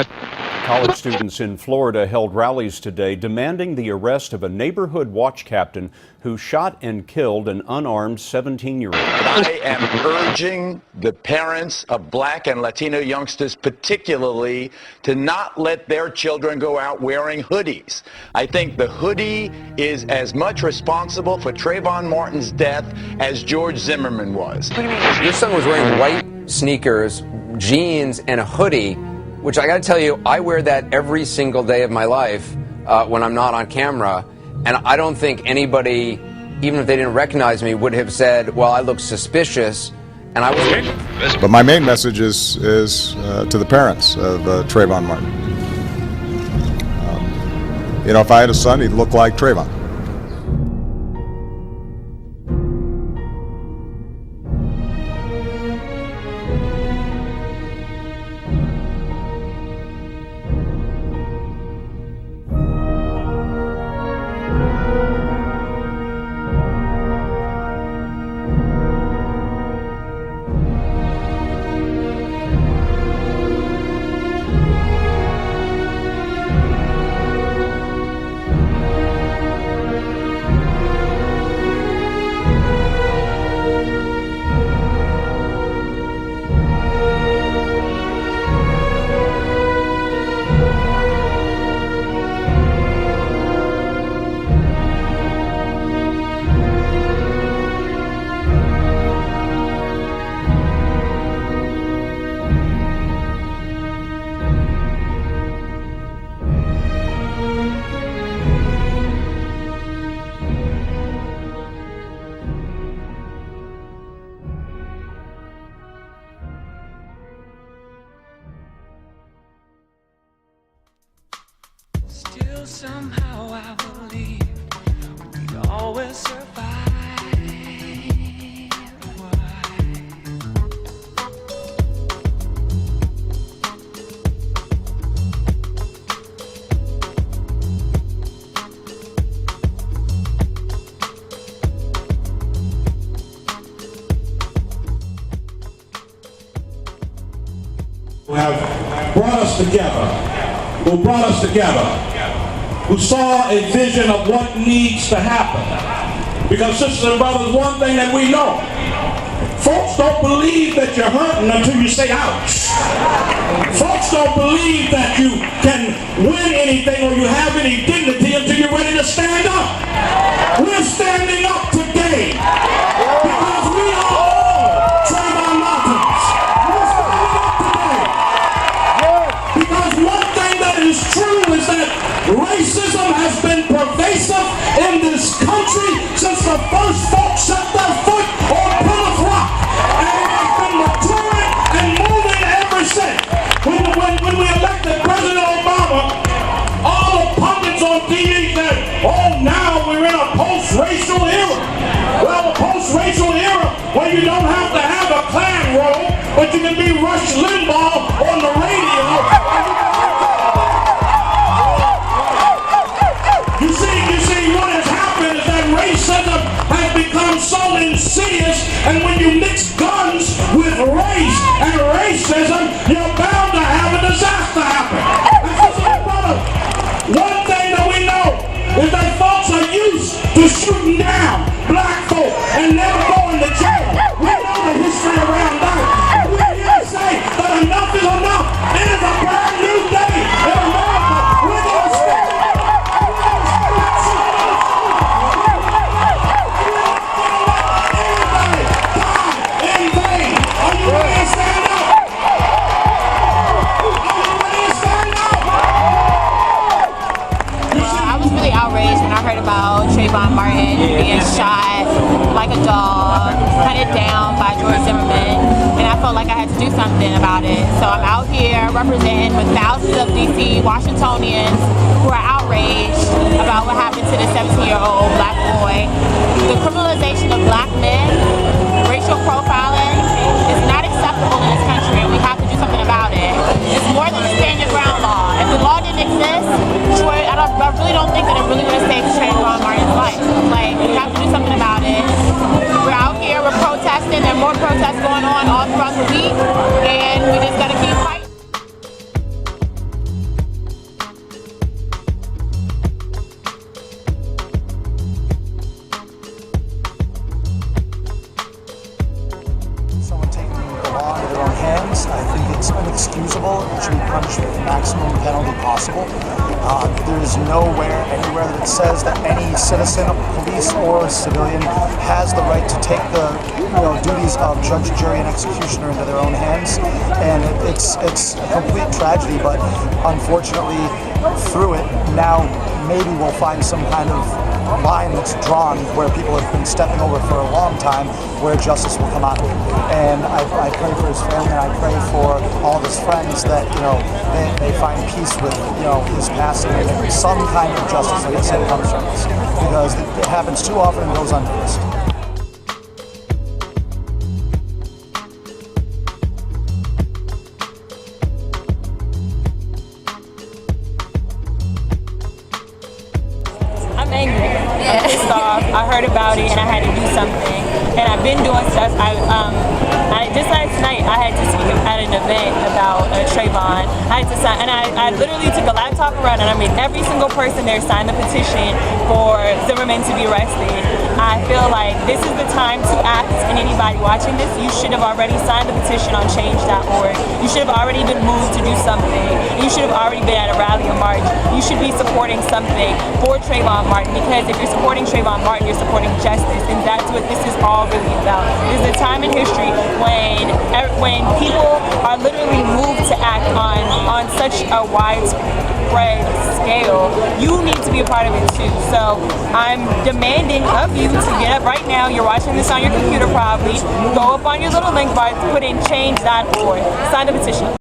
College students in Florida held rallies today demanding the arrest of a neighborhood watch captain who shot and killed an unarmed 17-year-old. I am urging the parents of Black and Latino youngsters particularly to not let their children go out wearing hoodies. I think the hoodie is as much responsible for Trayvon Martin's death as George Zimmerman was. Your son was wearing white sneakers, jeans, and a hoodie, which I got to tell you, I wear that every single day of my life when I'm not on camera. And I don't think anybody, even if they didn't recognize me, would have said, well, I look suspicious. And I was. But my main message is to the parents of Trayvon Martin. If I had a son, he'd look like Trayvon. Still somehow I believe we'd always survive. Who have brought us together. Who brought us together, who saw a vision of what needs to happen. Because sisters and brothers, one thing that we know, folks don't believe that you're hurting until you say ouch. Folks don't believe that you can win anything or you have any dignity until you're ready to stand up. We're standing up today because we are all Trayvon Martins. We're standing up today because one thing that is true is that racism has been pervasive in this country since the first folks set their foot on Plymouth Rock, and it has been maturing and moving ever since. When we elected President Obama, all the pundits on TV said, oh, now we're in a post-racial era. Well, a post-racial era where you don't have to have a Klan robe, but you can be Rush Limbaugh on the radio. You see, what has happened is that racism has become so insidious, and when you mix guns with race and racism, you're bound to have a disaster happen. And sisters and brothers, one thing that we know is that folks are used to shooting down black folk and never going to jail. We know the history around that. And we're here to say that enough is enough. It is a brand new day in America. We're going to stand up. About Trayvon Martin being shot like a dog, hunted down by George Zimmerman, and I felt like I had to do something about it. So I'm out here representing with thousands of DC Washingtonians who are outraged about what happened to this 17-year-old black boy. The criminalization of black men, racial profiling is not acceptable in this country, and we have to do something about it. It's more than a stand your ground law. If the law didn't exist, I really don't think that it really would have saved Trayvon Martin's life. Like, we have to do something about it. We're out here, we're protesting, there are more protests going on all throughout the week, and we just gotta keep fighting. be punished with the maximum penalty possible. There is nowhere, anywhere that it says that any citizen, police, or civilian has the right to take the duties of judge, jury, and executioner into their own hands. And it's a complete tragedy, but unfortunately, through it, now maybe we'll find some kind of line that's drawn where people have been stepping over for a long time, where justice will come out. And I pray for his family, and I pray for all of his friends that they find peace with his passing, and that some kind of justice, like I said, comes from this, because it happens too often and goes unnoticed. I'm angry. I'm pissed off. I heard about it and I had to do something. And I've been doing stuff. Just last night I had to speak at an event about Trayvon. I had to sign, and I literally took a laptop around and I made every single person there sign the petition for Zimmerman to be arrested. I feel like this is the time to act, and anybody watching this, you should have already signed the petition on change.org. You should have already been moved to do something. You should have already been at a rally or march. You should be supporting something for Trayvon Martin, because if you're supporting Trayvon Martin, you're supporting justice, and that's what this is all really about. There's a time in history when people are literally moved to act on such a widespread scale. You need to be a part of it too. So I'm demanding of you to get up right now. You're watching this on your computer probably. Go up on your little link bar, put in change.org. Sign the petition.